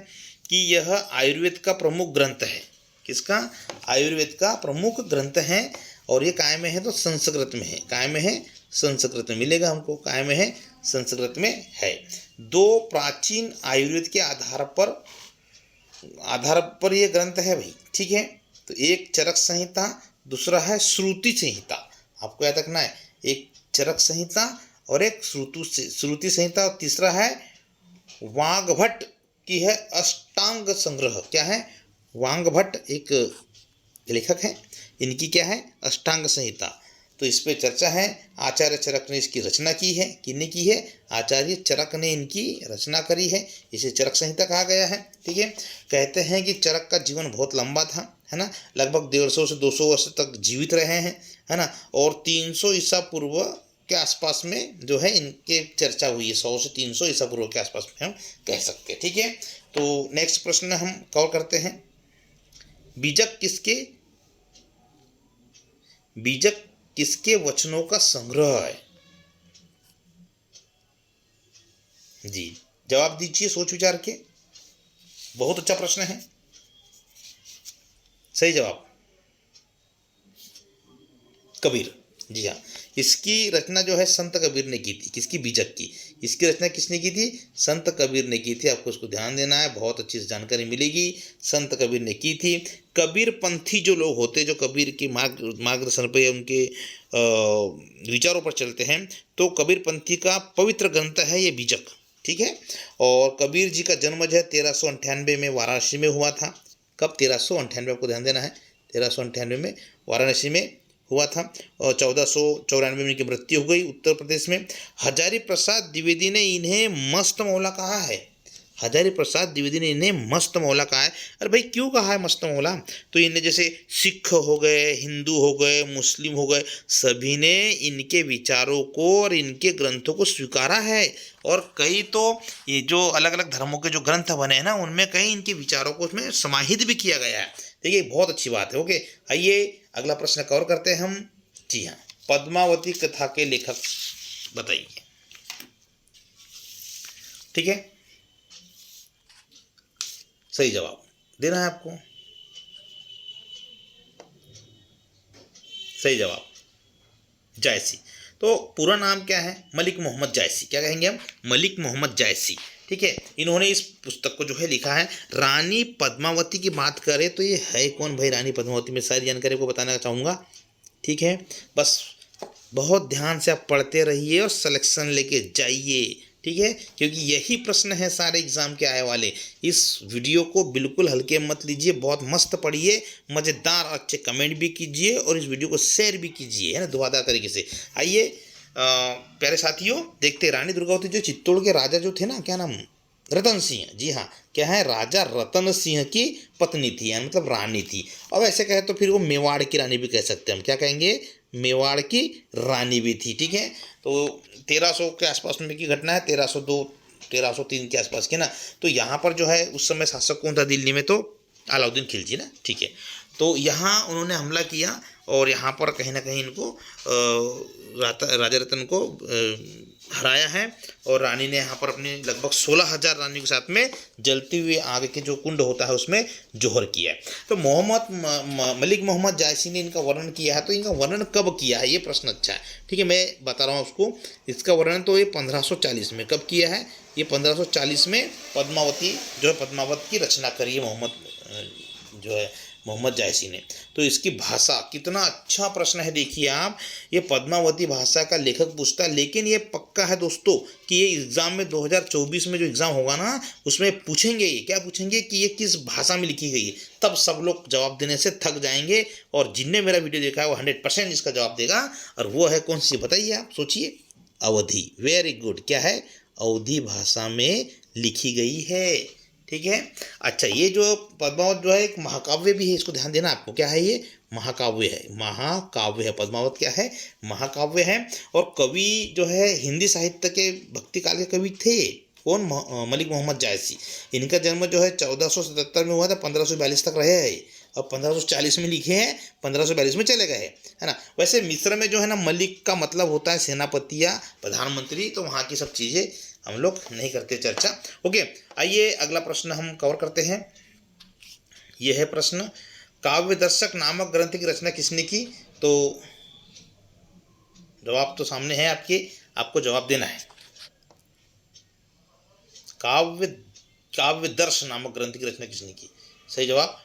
Speaker 1: कि यह आयुर्वेद का प्रमुख ग्रंथ है। किसका? आयुर्वेद का प्रमुख ग्रंथ है। और ये काय में है? तो संस्कृत में है। काय में है? संस्कृत में मिलेगा हमको। काय में है? संस्कृत में है। दो प्राचीन आयुर्वेद के आधार पर ये ग्रंथ है भाई, ठीक है। तो एक चरक संहिता, दूसरा है श्रुति संहिता, आपको याद रखना है, एक चरक संहिता और एक श्रुति संहिता, और तीसरा है वाग्भट की है अष्टांग संग्रह। क्या है? वाग्भट एक लेखक है, इनकी क्या है? अष्टांग संहिता। तो इस पे चर्चा है। आचार्य चरक ने इसकी रचना की है। किसने की है? आचार्य चरक ने इनकी रचना करी है, इसे चरक संहिता कहा गया है, ठीक है। कहते हैं कि चरक का जीवन बहुत लंबा था, है ना, लगभग 150 से 200 वर्ष तक जीवित रहे हैं, है ना, और 300 ईसा पूर्व के आसपास में जो है इनके चर्चा हुई है। 100 से 300 ईसा पूर्व के आसपास में हम कह सकते हैं, ठीक है। तो नेक्स्ट प्रश्न हम कवर करते हैं। बीजक किसके वचनों का संग्रह है? जी, जवाब दीजिए सोच विचार के। बहुत अच्छा प्रश्न है। सही जवाब कबीर। जी हाँ, इसकी रचना जो है संत कबीर ने की थी। किसकी? बीजक की। इसकी रचना किसने की थी? संत कबीर ने की थी। आपको इसको ध्यान देना है, बहुत अच्छी जानकारी मिलेगी। संत कबीर ने की थी। कबीर पंथी जो लोग होते, जो कबीर के मार्गदर्शन पर, उनके विचारों पर चलते हैं, तो कबीर पंथी का पवित्र ग्रंथ है ये बीजक, ठीक है। और कबीर जी का जन्म जो है 1398 में वाराणसी में हुआ था। कब? 1398, आपको ध्यान देना है, 1398 में वाराणसी में हुआ था। और 1494 में इनकी मृत्यु हो गई उत्तर प्रदेश में। हजारी प्रसाद द्विवेदी ने इन्हें मस्त मौला कहा है। हजारी प्रसाद द्विवेदी ने इन्हें मस्त मौला कहा है। अरे भाई क्यों कहा है मस्त मौला? तो इन्हें जैसे सिख हो गए, हिंदू हो गए, मुस्लिम हो गए, सभी ने इनके विचारों को और इनके ग्रंथों को स्वीकारा है। और कई तो ये जो अलग अलग धर्मों के जो ग्रंथ बने हैं ना, उनमें कई इनके विचारों को उसमें समाहित भी किया गया है। देखिए बहुत अच्छी बात है। ओके, आइए अगला प्रश्न कवर करते हैं हम। जी हाँ, पद्मावती कथा के लेखक बताइए, ठीक है। सही जवाब देना है आपको। सही जवाब जायसी। तो पूरा नाम क्या है? मलिक मोहम्मद जायसी। क्या कहेंगे हम? मलिक मोहम्मद जायसी, ठीक है। इन्होंने इस पुस्तक को जो है लिखा है। रानी पद्मावती की बात करें तो ये है कौन भाई रानी पद्मावती? में सारी जानकारी को बताना चाहूँगा, ठीक है। बस बहुत ध्यान से आप पढ़ते रहिए और सिलेक्शन लेके जाइए, ठीक है, क्योंकि यही प्रश्न है सारे एग्जाम के आए वाले। इस वीडियो को बिल्कुल हल्के मत लीजिए, बहुत मस्त पढ़िए, मज़ेदार अच्छे कमेंट भी कीजिए और इस वीडियो को शेयर भी कीजिए, है ना, धुआंधार तरीके से। आइए प्यारे साथियों, देखते रानी दुर्गावती जो चित्तौड़ के राजा जो थे ना, क्या नाम? रतन सिंह। जी हाँ, क्या है? राजा रतन सिंह की पत्नी थी, यानी मतलब रानी थी। अब ऐसे कहे तो फिर वो मेवाड़ की रानी भी कह सकते हैं हम। क्या कहेंगे? मेवाड़ की रानी भी थी, ठीक है। तो 1300 के आसपास में की घटना है, 1302 1303 के आसपास की ना। तो यहाँ पर जो है उस समय शासक कौन था दिल्ली में? तो अलाउद्दीन खिलजी ना, ठीक है। तो यहाँ उन्होंने हमला किया और यहाँ पर कहीं ना कहीं इनको राजा रतन को हराया है। और रानी ने यहाँ पर अपने लगभग 16,000 रानियों के साथ में जलती हुई आग के जो कुंड होता है उसमें जोहर किया है। तो मलिक मोहम्मद जायसी ने इनका वर्णन किया है। तो इनका वर्णन कब किया है, ये प्रश्न अच्छा है, ठीक है। मैं बता रहा हूँ उसको। इसका वर्णन तो ये 1540 में कब किया है? ये 1540 में पद्मावती जो है, पद्मावत की रचना करी है मोहम्मद जायसी ने। तो इसकी भाषा, कितना अच्छा प्रश्न है, देखिए आप। ये पद्मावती भाषा का लेखक पूछता है, लेकिन ये पक्का है दोस्तों कि ये एग्जाम में 2024 में जो एग्जाम होगा ना, उसमें पूछेंगे। ये क्या पूछेंगे कि ये किस भाषा में लिखी गई है। तब सब लोग जवाब देने से थक जाएंगे। और जिनने मेरा वीडियो देखा है वो 100% इसका जवाब देगा। और वो है कौन सी? बताइए आप, सोचिए। अवधी। Very good. क्या है? अवधी भाषा में लिखी गई है, ठीक है। अच्छा, ये जो पद्मावत जो है एक महाकाव्य भी है, इसको ध्यान देना आपको। क्या है ये? महाकाव्य है। महाकाव्य है पद्मावत। क्या है? महाकाव्य है। और कवि जो है हिंदी साहित्य के भक्ति काल के कवि थे। कौन? मलिक मोहम्मद जायसी। इनका जन्म जो है 1477 में हुआ था, 1542 तक रहे हैं। अब 1540 में लिखे हैं, 1542 में चले गए, है ना। वैसे मिस्र में जो है ना, मलिक का मतलब होता है सेनापति या प्रधानमंत्री। तो वहाँ की सब चीज़ें हम लोग नहीं करते चर्चा। ओके, आइए अगला प्रश्न हम कवर करते हैं। यह है प्रश्न, काव्य दर्शक नामक ग्रंथ की रचना किसने की? तो जवाब तो सामने है आपके, आपको जवाब देना है। काव्य काव्यदर्श नामक ग्रंथ की रचना किसने की? सही जवाब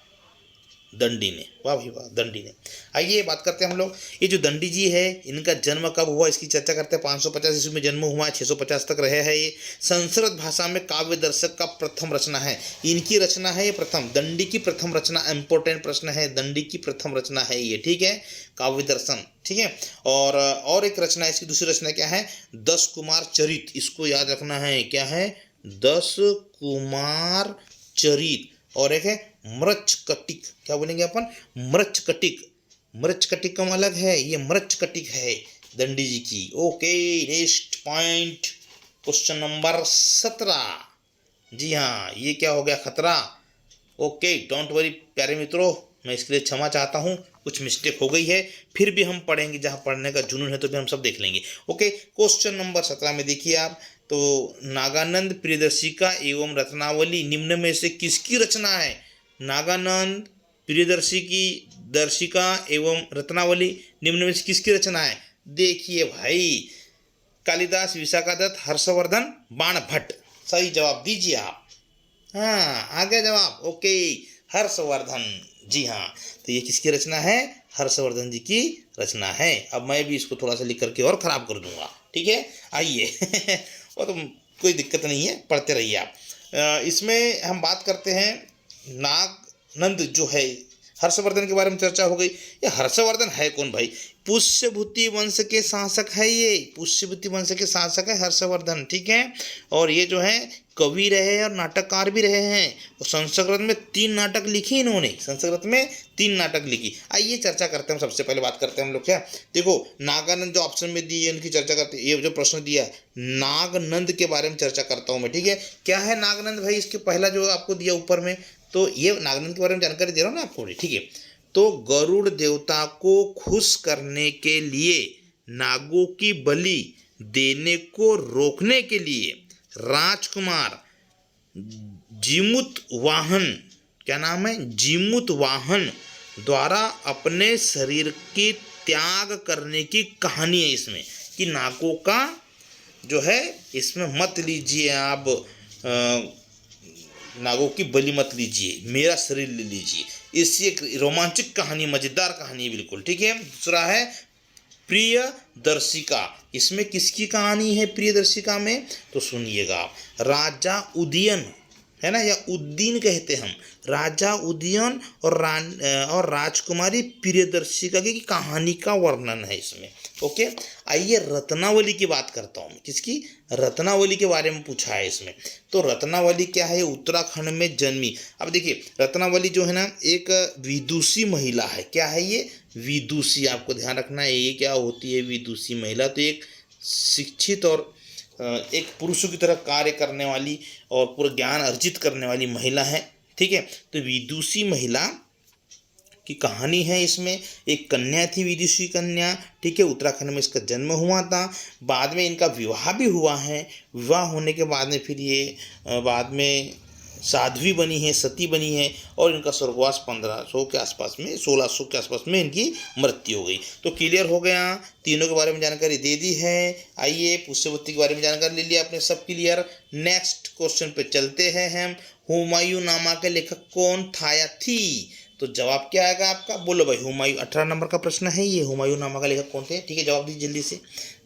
Speaker 1: दंडी ने। वाह भाई वाह, दंडी ने। आइए बात करते हैं हम लोग, ये जो दंडी जी है इनका जन्म कब हुआ इसकी चर्चा करते हैं। 550 ईस्वी में जन्म हुआ है, 650 तक रहे हैं ये। संस्कृत भाषा में काव्य दर्शक का प्रथम रचना है, इनकी रचना है ये प्रथम, दंडी की प्रथम रचना। इंपॉर्टेंट प्रश्न है, दंडी की प्रथम रचना है ये, ठीक है, काव्य दर्शन, ठीक है। और एक रचना, इसकी दूसरी रचना क्या है? 10 कुमार चरित, इसको याद रखना है, क्या है? 10 कुमार चरित। और एक है मृच्छकटिक, क्या बोलेंगे अपन? मृच्छकटिक। मृच्छकटिकम अलग है, ये मृच्छकटिक है दंडी जी की। Okay, next point, question number 17। जी हाँ, ये क्या हो गया? खतरा। ओके, डोंट वरी प्यारे मित्रों, मैं इसके लिए क्षमा चाहता हूँ, कुछ मिस्टेक हो गई है, फिर भी हम पढ़ेंगे, जहाँ पढ़ने का जुनून है तो भी हम सब देख लेंगे। ओके, क्वेश्चन नंबर 17 में देखिए आप, तो नागानंद प्रियदर्शिका एवं रत्नावली निम्न में से किसकी रचना है? नागानंद प्रियदर्शी की दर्शिका एवं रत्नावली निम्न में से किसकी रचना है? देखिए भाई, कालिदास, विशाखादत्त, हर्षवर्धन, बाणभट्ट। सही जवाब दीजिए आप। हाँ, आ गया जवाब। ओके, हर्षवर्धन, जी हाँ, तो ये किसकी रचना है? हर्षवर्धन जी की रचना है। अब मैं भी इसको थोड़ा सा लिख करके और ख़राब कर दूंगा, ठीक है। आइए वो तो कोई दिक्कत नहीं है, पढ़ते रहिए आप। इसमें हम बात करते हैं नागनंद जो है, हर्षवर्धन के बारे में चर्चा हो गई। ये हर्षवर्धन है कौन भाई? पुष्यभूति वंश के शासक है, ये पुष्यभूति वंश के शासक है हर्षवर्धन, ठीक है। और ये जो है कवि रहे और नाटककार भी रहे हैं, और संस्कृत में 3 नाटक लिखे इन्होंने, संस्कृत में 3 नाटक लिखी। आइए चर्चा करते हैं, हम सबसे पहले बात करते हैं हम लोग क्या, देखो नागानंद जो ऑप्शन में दी है उनकी चर्चा करते हैं। ये जो प्रश्न दिया है नागनंद के बारे में चर्चा करता हूँ मैं, ठीक है। क्या है नागनंद भाई? इसके पहला जो आपको दिया ऊपर में, तो ये नागनंद के बारे में जानकारी दे रहा हूँ ना आपको, ठीक है। तो गरुड़ देवता को खुश करने के लिए, नागों की बलि देने को रोकने के लिए राजकुमार जीमुत वाहन, क्या नाम है? जीमुत वाहन द्वारा अपने शरीर की त्याग करने की कहानी है इसमें, कि नागों का जो है इसमें मत लीजिए आप, नागों की बलि मत लीजिए, मेरा शरीर ले लीजिए। इससे एक रोमांचक कहानी, मजेदार कहानी है बिल्कुल, ठीक है। दूसरा है प्रियदर्शिका, इसमें किसकी कहानी है प्रियदर्शिका में? तो सुनिएगा आप, राजा उदयन है ना, या उद्दीन कहते हम, राजा उदयन और राजकुमारी प्रियदर्शिका की कहानी का वर्णन है इसमें। ओके, आइए रत्नावली की बात करता हूँ। किसकी? रत्नावली के बारे में पूछा है इसमें। तो रत्नावली क्या है? उत्तराखंड में जन्मी। अब देखिए रत्नावली जो है ना, एक विदुषी महिला है। क्या है ये? विदुषी, आपको ध्यान रखना है ये क्या होती है विदुषी महिला। तो एक शिक्षित और एक पुरुषों की तरह कार्य करने वाली और पूरा ज्ञान अर्जित करने वाली महिला है, ठीक है। तो विदुषी महिला की कहानी है इसमें। एक कन्या थी, विदुषी कन्या, ठीक है, उत्तराखंड में इसका जन्म हुआ था। बाद में इनका विवाह भी हुआ है। विवाह होने के बाद में फिर ये बाद में साध्वी बनी है, सती बनी है, और इनका स्वर्गवास 1500 के आसपास में, 1600 के आसपास में इनकी मृत्यु हो गई। तो क्लियर हो गया, तीनों के बारे में जानकारी दे दी है। आइए पुष्यवती के बारे में जानकारी ले लिया आपने, सब क्लियर। नेक्स्ट क्वेश्चन पे चलते हैं हम। हुमायूं नामा के लेखक कौन था या थी? तो जवाब क्या आएगा आपका? बोलो भाई। हुमायूं, 18 नंबर का प्रश्न है ये, हुमायूं नामा का लेखक कौन थे? ठीक है, जवाब दीजिए जल्दी से,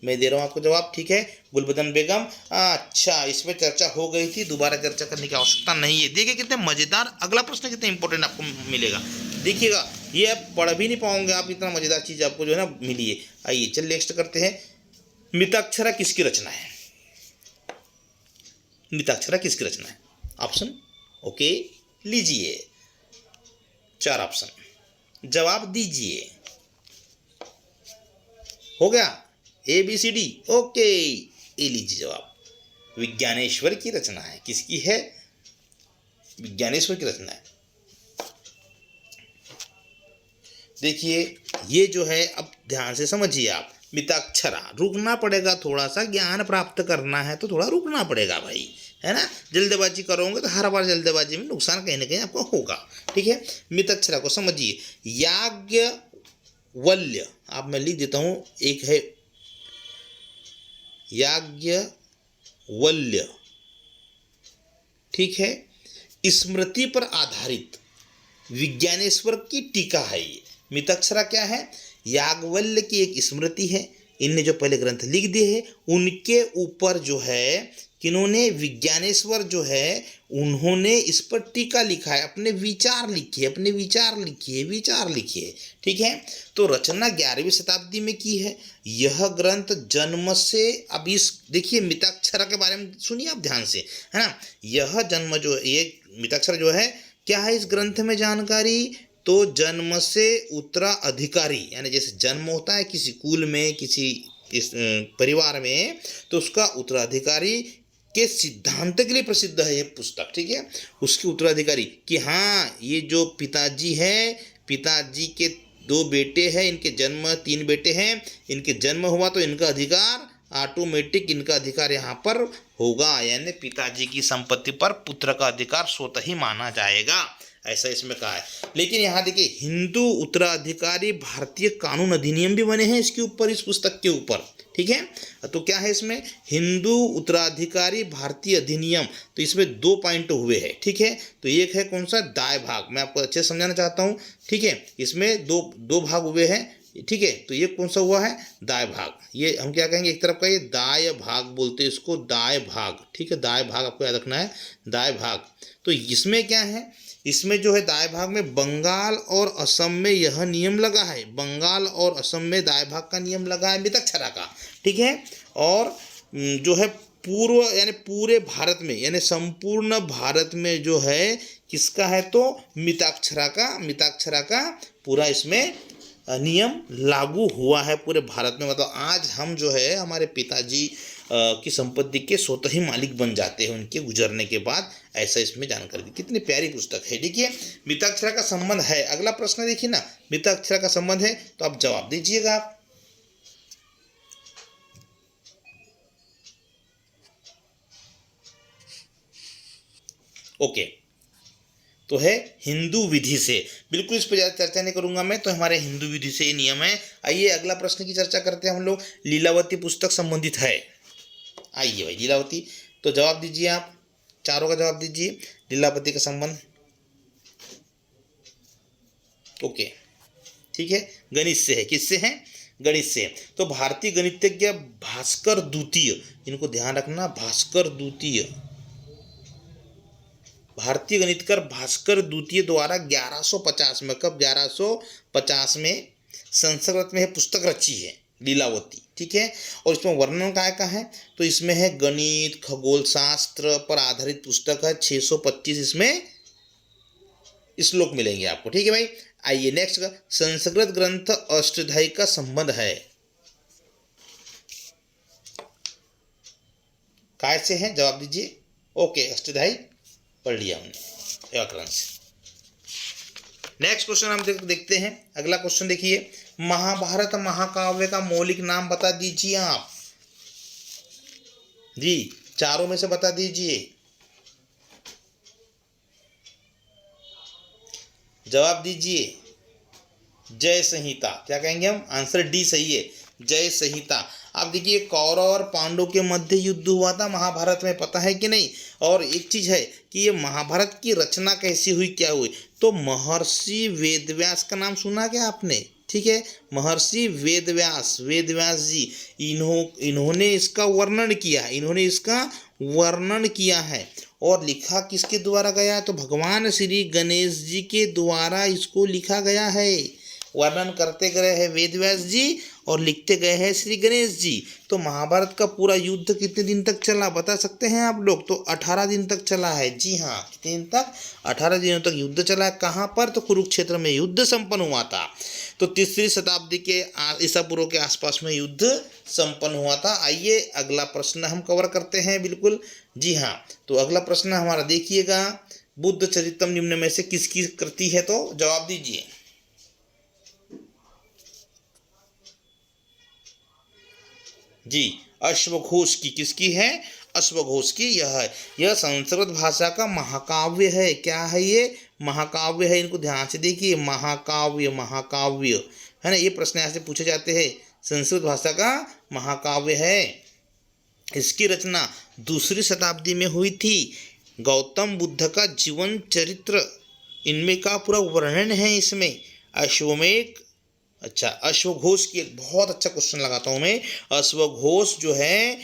Speaker 1: मैं दे रहा हूँ आपको जवाब, ठीक है। गुलबदन बेगम। अच्छा, इसमें चर्चा हो गई थी, दोबारा चर्चा करने की आवश्यकता नहीं है। देखिए कितने मजेदार, अगला प्रश्न कितना इंपॉर्टेंट आपको मिलेगा, देखिएगा, ये आप पढ़ भी नहीं पाओगे आप, इतना मजेदार चीज़ आपको जो है ना मिली है। आइए चल नेक्स्ट करते हैं। मिताक्षरा किसकी रचना है? मिताक्षरा किसकी रचना है? ऑप्शन ओके लीजिए, 4 ऑप्शन, जवाब दीजिए। हो गया ABCD, ओके, ए लीजिए जवाब। विज्ञानेश्वर की रचना है। किसकी है? विज्ञानेश्वर की रचना है। देखिए ये जो है, अब ध्यान से समझिए आप, मिताक्षरा, रुकना पड़ेगा थोड़ा सा, ज्ञान प्राप्त करना है तो थोड़ा रुकना पड़ेगा भाई, है ना। जल्दबाजी करोगे तो हर बार जल्दबाजी में नुकसान कहीं ना कहीं आपको होगा, ठीक है। मिताक्षरा को समझिए। याज्ञवल्क्य, आप मैं लिख देता हूँ, एक है याज्ञवल्क्य, ठीक है, स्मृति पर आधारित विज्ञानेश्वर की टीका है। ये मिताक्षरा क्या है? याज्ञवल्क्य की एक स्मृति है। इनने जो पहले ग्रंथ लिख दिए हैं उनके ऊपर जो है किन्होंने, विज्ञानेश्वर जो है उन्होंने इस पर टीका लिखा है, अपने विचार लिखे, अपने विचार लिखिए। ठीक है, तो रचना 11वीं शताब्दी में की है। यह ग्रंथ जन्म से, अब इस देखिए मिताक्षरा के बारे में सुनिए आप ध्यान से, है ना। यह जन्म जो ये मिताक्षरा जो है क्या है इस ग्रंथ में जानकारी, तो जन्म से उत्तराधिकारी, यानी जैसे जन्म होता है किसी कुल में, किसी इस परिवार में, तो उसका उत्तराधिकारी के सिद्धांत के लिए प्रसिद्ध है ये पुस्तक। ठीक है, उसके उत्तराधिकारी कि हाँ ये जो पिताजी है, पिताजी के 2 बेटे हैं, इनके जन्म 3 बेटे हैं, इनके जन्म हुआ तो इनका अधिकार ऑटोमेटिक, इनका अधिकार यहाँ पर होगा, यानी पिताजी की संपत्ति पर पुत्र का अधिकार स्वतः ही माना जाएगा, ऐसा इसमें कहा है। लेकिन यहाँ देखिए हिंदू उत्तराधिकारी भारतीय कानून अधिनियम भी बने हैं इसके ऊपर, इस पुस्तक के ऊपर। ठीक है, तो क्या है इसमें हिंदू उत्तराधिकारी भारतीय अधिनियम, तो इसमें 2 पॉइंट हुए हैं। ठीक है, तो एक है कौन सा, दाय भाग, मैं आपको अच्छे से समझाना चाहता हूँ। ठीक है, इसमें दो भाग हुए हैं। ठीक है, तो ये कौन सा हुआ है, दाय भाग। ये हम क्या कहेंगे, एक तरफ का ये दाय भाग बोलते हैं इसको, दाय भाग। ठीक है, दाय भाग आपको याद रखना है, दाय भाग। तो इसमें क्या है, इसमें जो है दाय भाग में बंगाल और असम में यह नियम लगा है, बंगाल और असम में दाय भाग का नियम लगा है मिताक्षरा का। ठीक है, और जो है पूर्व यानी पूरे भारत में, यानी संपूर्ण भारत में जो है किसका है, तो मिताक्षरा का पूरा इसमें नियम लागू हुआ है पूरे भारत में। मतलब आज हम जो है हमारे पिताजी की संपत्ति के स्वतः ही मालिक बन जाते हैं उनके गुजरने के बाद, ऐसा इसमें जानकारी दी। कितनी प्यारी पुस्तक है। देखिए मिताक्षरा का संबंध है, अगला प्रश्न देखिए ना, मिताक्षरा का संबंध है तो आप जवाब दीजिएगा आप। ओके, तो है हिंदू विधि से, बिल्कुल इस पर ज़्यादा चर्चा नहीं करूंगा मैं, तो हमारे हिंदू विधि से ये नियम है। आइए अगला प्रश्न की चर्चा करते हैं हम लोग। लीलावती पुस्तक संबंधित है, आइए भाई लीलावती, तो जवाब दीजिए आप, चारों का जवाब दीजिए, लीलावती का संबंध। ओके ठीक है, गणित से है, किससे है, गणित से। तो भारतीय गणितज्ञ भास्कर द्वितीय, इनको ध्यान रखना, भास्कर द्वितीय, भारतीय गणितकार भास्कर द्वितीय द्वारा 1150 में, कब 1150 में संस्कृत में पुस्तक रची है लीलावती। ठीक है, और इसमें वर्णन काय का है, तो इसमें है गणित खगोल शास्त्र पर आधारित पुस्तक है। 625 इसमें श्लोक मिलेंगे आपको। ठीक है भाई, आइए नेक्स्ट का, संस्कृत ग्रंथ अष्टाध्यायी का संबंध है, काय से है, जवाब दीजिए। ओके, अष्टाध्यायी पढ़ लिया हमने व्याकरण से। नेक्स्ट क्वेश्चन हम देखते हैं, अगला क्वेश्चन देखिए, महाभारत महाकाव्य का मौलिक नाम बता दीजिए आप जी, चारों में से बता दीजिए, जवाब दीजिए। जय संहिता, क्या कहेंगे हम, आंसर डी सही है, जय संहिता। आप देखिए कौरव और पांडव के मध्य युद्ध हुआ था महाभारत में, पता है कि नहीं। और एक चीज है कि ये महाभारत की रचना कैसी हुई, क्या हुई, तो महर्षि वेदव्यास का नाम सुना क्या आपने। ठीक है, महर्षि वेदव्यास जी, इन्होंने इसका वर्णन किया है। और लिखा किसके द्वारा गया, तो भगवान श्री गणेश जी के द्वारा इसको लिखा गया है। वर्णन करते गए हैं वेदव्यास जी और लिखते गए हैं श्री गणेश जी। तो महाभारत का पूरा युद्ध कितने दिन तक चला बता सकते हैं आप लोग, तो 18 दिन तक चला है। जी हाँ, कितने दिन तक, 18 दिनों तक युद्ध चला है। कहाँ पर, तो कुरुक्षेत्र में युद्ध संपन्न हुआ था। तो 3री शताब्दी के ईसा पूर्व के आसपास में युद्ध संपन्न हुआ था। आइए अगला प्रश्न हम कवर करते हैं, बिल्कुल जी हाँ। तो अगला प्रश्न हमारा देखिएगा, बुद्ध चरितम निम्न में से किसकी कृति है, तो जवाब दीजिए। जी, अश्वघोष की, किसकी है, अश्वघोष की। यह संस्कृत भाषा का महाकाव्य है। क्या है ये, महाकाव्य है। इनको ध्यान से देखिए, महाकाव्य है ना, ये प्रश्न यहाँ से पूछे जाते हैं। संस्कृत भाषा का महाकाव्य है। इसकी रचना 2री शताब्दी में हुई थी। गौतम बुद्ध का जीवन चरित्र इनमें का पूरा वर्णन है इसमें। अश्वमेध, अच्छा अश्वघोष की एक बहुत अच्छा क्वेश्चन लगाता हूँ मैं। अश्वघोष जो है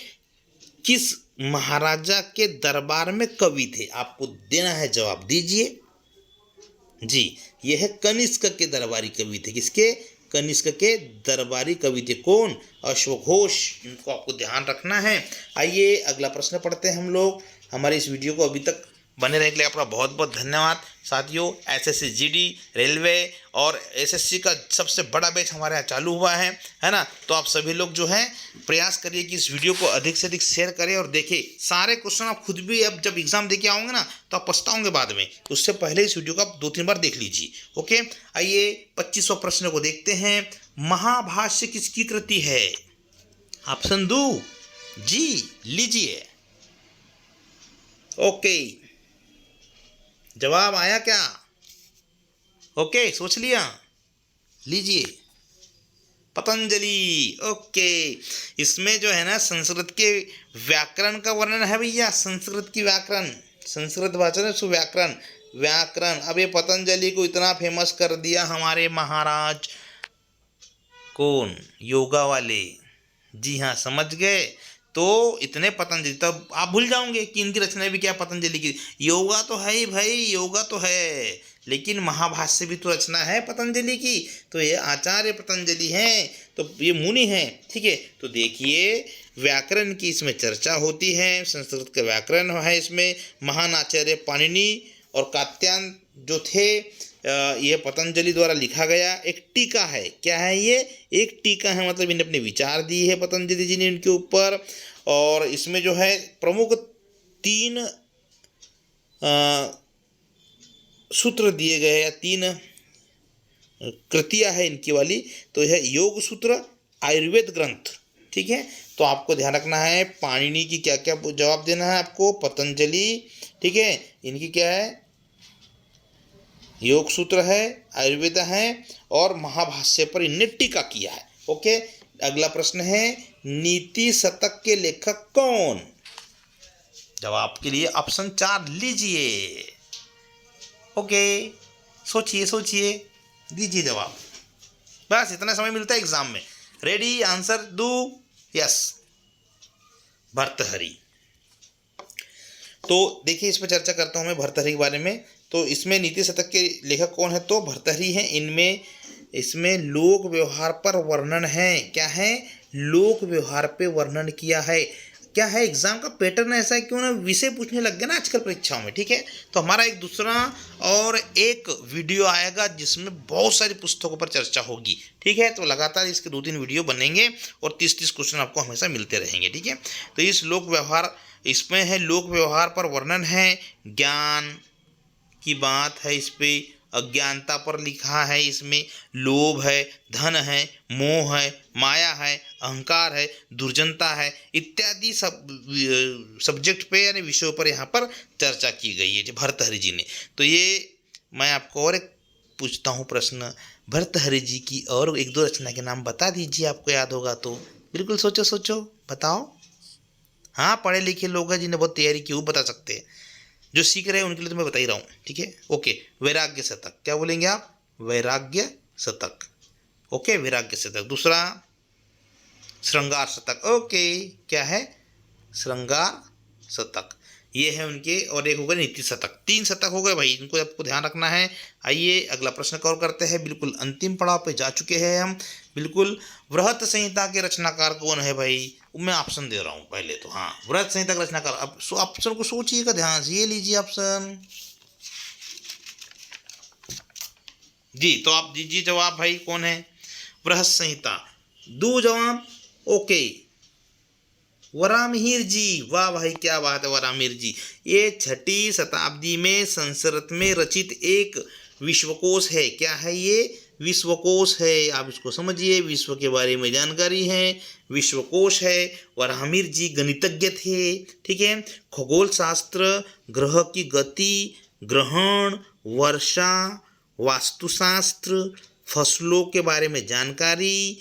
Speaker 1: किस महाराजा के दरबार में कवि थे? आपको देना है जवाब, दीजिए जी। यह है कनिष्क के दरबारी कवि थे। किसके? कनिष्क के दरबारी कवि थे। कौन? अश्वघोष। इनको आपको ध्यान रखना है। आइए अगला प्रश्न पढ़ते हैं हम लोग। हमारे इस वीडियो को अभी तक बने रहने के लिए आपका बहुत बहुत धन्यवाद साथियों। एसएससी जीडी, रेलवे और एसएससी का सबसे बड़ा बैच हमारे यहाँ चालू हुआ है ना। तो आप सभी लोग जो है प्रयास करिए कि इस वीडियो को अधिक से अधिक शेयर करें और देखें सारे क्वेश्चन। आप खुद भी अब जब एग्जाम देके आओगे ना तो आप पछताओगे बाद में, उससे पहले इस वीडियो को आप 2-3 बार देख लीजिए। ओके, आइए 25वां प्रश्न को देखते हैं। महाभाष्य किसकी कृति है? ऑप्शन दो जी, लीजिए। ओके, जवाब आया क्या? ओके, सोच लिया, लीजिए। पतंजलि। ओके, इसमें जो है ना संस्कृत के व्याकरण का वर्णन है भैया। संस्कृत की व्याकरण, संस्कृत भाषा में सुव्याकरण, व्याकरण। अब ये पतंजलि को इतना फेमस कर दिया हमारे महाराज कौन? योगा वाले। जी हाँ, समझ गए। तो इतने पतंजलि, तब आप भूल जाओगे कि इनकी रचना भी क्या पतंजलि की। योगा तो है ही भाई, योगा तो है, लेकिन महाभाष्य भी तो रचना है पतंजलि की। तो ये आचार्य पतंजलि हैं, तो ये मुनि हैं। ठीक है, तो देखिए व्याकरण की इसमें चर्चा होती है। संस्कृत का व्याकरण है इसमें। महान आचार्य पाणिनि और कात्यायन जो थे, यह पतंजलि द्वारा लिखा गया एक टीका है। क्या है ये? एक टीका है, मतलब इन्हें अपने विचार दिए है पतंजलि जी ने इनके ऊपर। और इसमें जो है प्रमुख 3 सूत्र दिए गए या 3 कृतियाँ है इनकी वाली। तो यह योग सूत्र, आयुर्वेद ग्रंथ। ठीक है, तो आपको ध्यान रखना है पाणिनि की क्या क्या जवाब देना है आपको। पतंजलि, ठीक है, इनकी क्या है? योग सूत्र है, आयुर्वेद है और महाभाष्य पर इनने टीका किया है। ओके, अगला प्रश्न है नीति शतक के लेखक कौन? जवाब के लिए ऑप्शन 4 लीजिए। ओके, सोचिए सोचिए, दीजिए जवाब। बस इतना समय मिलता है एग्जाम में। रेडी, आंसर दो। यस, भर्तृहरि। तो देखिए इस पर चर्चा करता हूँ मैं भर्तृहरि के बारे में। तो इसमें नीति शतक के लेखक कौन है? तो भर्तृहरि हैं। इनमें इसमें लोक व्यवहार पर वर्णन है। क्या है? लोक व्यवहार पे वर्णन किया है। क्या है, एग्जाम का पैटर्न ऐसा है, क्यों ना विषय पूछने लग गए ना आजकल परीक्षाओं में। ठीक है, तो हमारा एक दूसरा और एक वीडियो आएगा जिसमें बहुत सारी पुस्तकों पर चर्चा होगी। ठीक है, तो लगातार इसके 2-3 वीडियो बनेंगे और 30-30 क्वेश्चन आपको हमेशा मिलते रहेंगे। ठीक है, तो इस लोक व्यवहार, इसमें है लोक व्यवहार पर वर्णन है। ज्ञान की बात है, इस पे अज्ञानता पर लिखा है। इसमें लोभ है, धन है, मोह है, माया है, अहंकार है, दुर्जनता है, इत्यादि सब सब्जेक्ट पे यानी विषयों पर यहाँ पर चर्चा की गई है भर्तृहरि जी ने। तो ये मैं आपको और एक पूछता हूँ प्रश्न, भर्तृहरि जी की और 1-2 रचना के नाम बता दीजिए, आपको याद होगा तो। बिल्कुल सोचो सोचो, बताओ। हाँ, पढ़े लिखे लोग हैं जिन्हें बहुत तैयारी की, वो बता सकते हैं। जो सीख रहे हैं उनके लिए तो मैं बता ही रहा हूँ। ठीक है, ओके। वैराग्य शतक, क्या बोलेंगे आप? वैराग्य शतक। ओके, वैराग्य शतक। दूसरा श्रृंगार शतक। ओके, क्या है? श्रृंगार शतक। ये है उनके। और एक हो गए नीति शतक। 3 शतक हो गए भाई, इनको आपको ध्यान रखना है। आइए अगला प्रश्न कवर करते हैं। बिल्कुल अंतिम पड़ाव पे जा चुके हैं हम। बिल्कुल, वृहत संहिता के रचनाकार कौन है भाई? मैं ऑप्शन दे रहा हूँ पहले तो। हाँ, वृहत संहिता का रचनाकार। अब ऑप्शन को सोचिएगा ध्यान से। ये लीजिए ऑप्शन जी। तो आप दीजिए जवाब भाई, कौन है? वृहत संहिता। 2 जवाब। ओके, वराहमिहिर जी। वाह भाई, क्या बात है, वराहमिहिर जी। ये 6ठी शताब्दी में संस्कृत में रचित एक विश्वकोश है। क्या है ये? विश्वकोश है। आप इसको समझिए, विश्व के बारे में जानकारी है, विश्वकोश है। वराहमिहिर जी गणितज्ञ थे। ठीक है, खगोल शास्त्र, ग्रह की गति, ग्रहण, वर्षा, वास्तुशास्त्र, फसलों के बारे में जानकारी,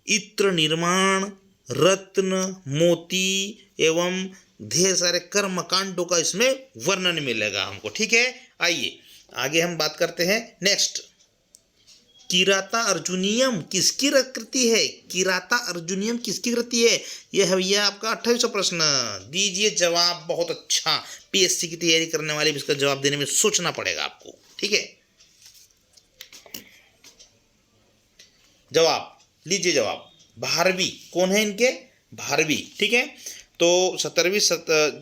Speaker 1: इत्र निर्माण, रत्न, मोती एवं ढेर सारे कर्म कांडों का इसमें वर्णन मिलेगा हमको। ठीक है, आइए आगे हम बात करते हैं। नेक्स्ट, किराता अर्जुनियम किसकी कृति है? किराता अर्जुनियम किसकी कृति है? यह है भैया आपका 28वां प्रश्न। दीजिए जवाब। बहुत अच्छा, पीएससी की तैयारी करने वाले भी इसका जवाब देने में सोचना पड़ेगा आपको। ठीक है, जवाब लीजिए। जवाब भारवी। कौन है इनके? भारवी। ठीक है, तो 17वीं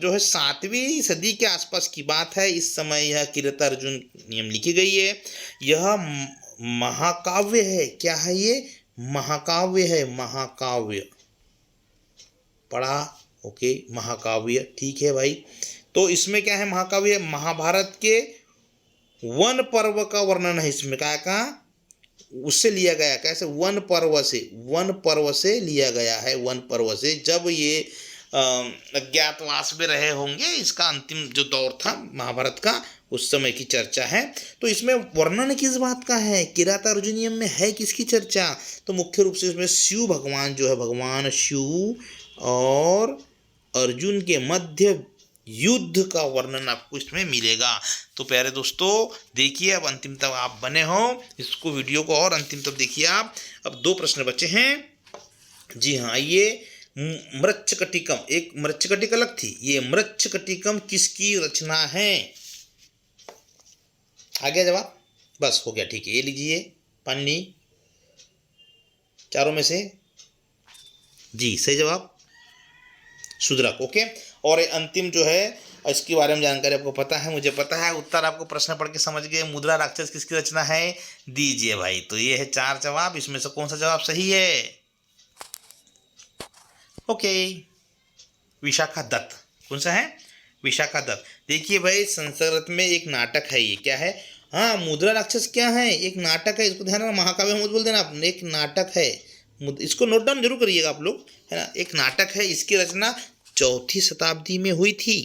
Speaker 1: जो है 7वीं सदी के आसपास की बात है। इस समय यह किराता अर्जुन नियम लिखी गई है। यह महाकाव्य है। क्या है ये? महाकाव्य है। महाकाव्य पढ़ा? ओके, महाकाव्य। ठीक है भाई, तो इसमें क्या है? महाकाव्य महाभारत के वन पर्व का वर्णन है इसमें। क्या उससे लिया गया? कैसे? वन पर्व से। वन पर्व से लिया गया है। वन पर्व से, जब ये अज्ञातवास में रहे होंगे, इसका अंतिम जो दौर था महाभारत का, उस समय की चर्चा है। तो इसमें वर्णन किस बात का है? किराता अर्जुनियम में है किसकी चर्चा? तो मुख्य रूप से इसमें शिव भगवान जो है, भगवान शिव और अर्जुन के मध्य युद्ध का वर्णन आपको इसमें मिलेगा। तो प्यारे दोस्तों देखिए, अब अंतिम तक आप बने हो, इसको वीडियो को और अंतिम तक देखिए आप। अब 2 प्रश्न बचे हैं। जी हाँ, आइए। मृच्छकटिकम, एक मृच्छकटिक अलग थी, ये मृच्छकटिकम किसकी रचना है? आ गया जवाब? बस हो गया। ठीक है, ये लीजिए पानी। चारों में से जी सही जवाब शूद्रक। ओके, और अंतिम जो है इसके बारे में जानकारी आपको पता है, मुझे पता है। उत्तर आपको प्रश्न पढ़ के समझ गए। मुद्रा राक्षस किसकी रचना है? दीजिए भाई। तो ये है 4 जवाब। इसमें से कौन सा जवाब सही है? ओके, विशाखा दत्त। कौन सा है? विशाखा दत्त। देखिए भाई, संस्कृत में एक नाटक है। ये क्या है? हाँ, मुद्रा राक्षस क्या है? एक नाटक है। इसको ध्यान रखना, महाकाव्य मत बोल देना आपने। एक नाटक है, इसको नोट डाउन जरूर करिएगा आप लोग, है ना। एक नाटक है, इसकी रचना 4वीं शताब्दी में हुई थी।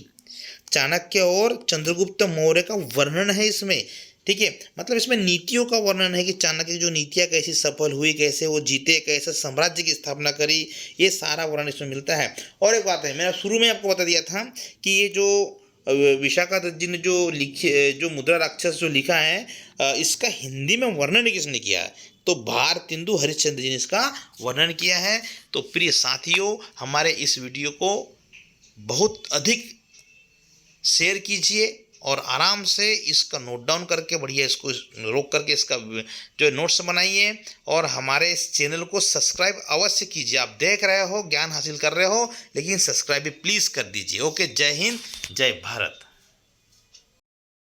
Speaker 1: चाणक्य और चंद्रगुप्त मौर्य का वर्णन है इसमें। ठीक है, मतलब इसमें नीतियों का वर्णन है कि चाणक्य की जो नीतियाँ कैसी सफल हुई, कैसे वो जीते, कैसे साम्राज्य की स्थापना करी, ये सारा वर्णन इसमें मिलता है। और एक बात है, मैंने शुरू में आपको बता दिया था कि ये जो विशाखा दत्त जी ने जो मुद्रा राक्षस जो लिखा है, इसका हिंदी में वर्णन किसने किया है? तो भारतेंदु हरिश्चंद्र जी ने इसका वर्णन किया है। तो प्रिय साथियों, हमारे इस वीडियो को बहुत अधिक शेयर कीजिए और आराम से इसका नोट डाउन करके, बढ़िया इसको रोक करके इसका जो नोट्स बनाइए, और हमारे इस चैनल को सब्सक्राइब अवश्य कीजिए। आप देख रहे हो, ज्ञान हासिल कर रहे हो, लेकिन सब्सक्राइब भी प्लीज़ कर दीजिए। ओके, जय हिंद, जय भारत।